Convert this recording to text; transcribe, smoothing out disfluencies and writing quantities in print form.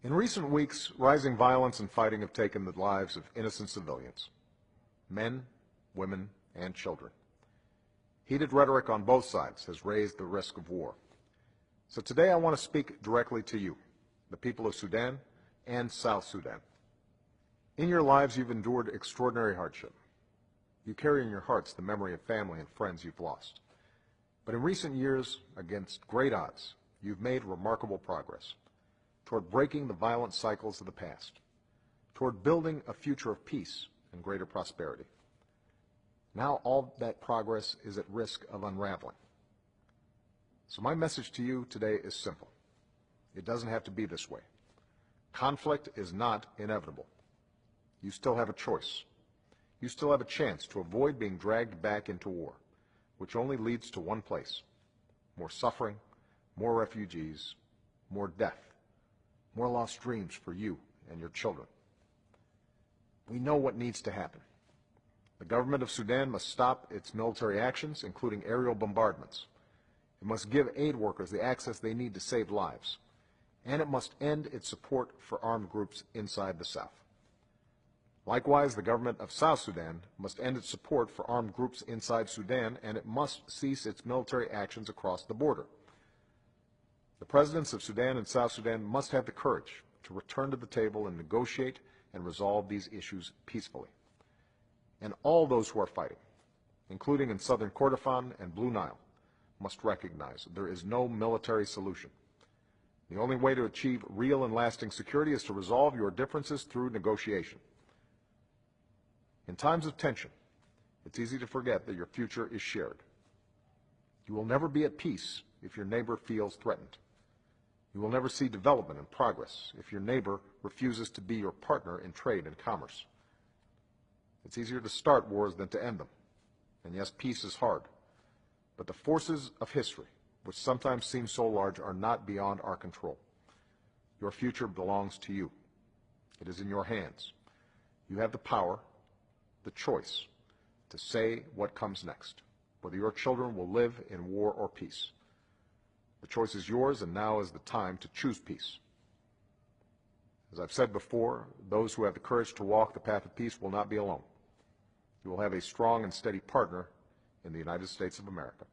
In recent weeks, rising violence and fighting have taken the lives of innocent civilians, men, women, and children. Heated rhetoric on both sides has raised the risk of war. So today I want to speak directly to you, the people of Sudan and South Sudan. In your lives, you've endured extraordinary hardship. You carry in your hearts the memory of family and friends you've lost. But in recent years, against great odds, you've made remarkable progress toward breaking the violent cycles of the past, toward building a future of peace and greater prosperity. Now all that progress is at risk of unraveling. So my message to you today is simple. It doesn't have to be this way. Conflict is not inevitable. You still have a choice. You still have a chance to avoid being dragged back into war, which only leads to one place: more suffering, more refugees, more death, more lost dreams for you and your children. We know what needs to happen. The government of Sudan must stop its military actions, including aerial bombardments. It must give aid workers the access they need to save lives. And it must end its support for armed groups inside the South. Likewise, the government of South Sudan must end its support for armed groups inside Sudan, and it must cease its military actions across the border. The presidents of Sudan and South Sudan must have the courage to return to the table and negotiate and resolve these issues peacefully. And all those who are fighting, including in southern Kordofan and Blue Nile, must recognize there is no military solution. The only way to achieve real and lasting security is to resolve your differences through negotiation. In times of tension, it's easy to forget that your future is shared. You will never be at peace if your neighbor feels threatened. You will never see development and progress if your neighbor refuses to be your partner in trade and commerce. It's easier to start wars than to end them. And yes, peace is hard. But the forces of history, which sometimes seem so large, are not beyond our control. Your future belongs to you. It is in your hands. You have the power, the choice, to say what comes next, whether your children will live in war or peace. The choice is yours, and now is the time to choose peace. As I've said before, those who have the courage to walk the path of peace will not be alone. You will have a strong and steady partner in the United States of America.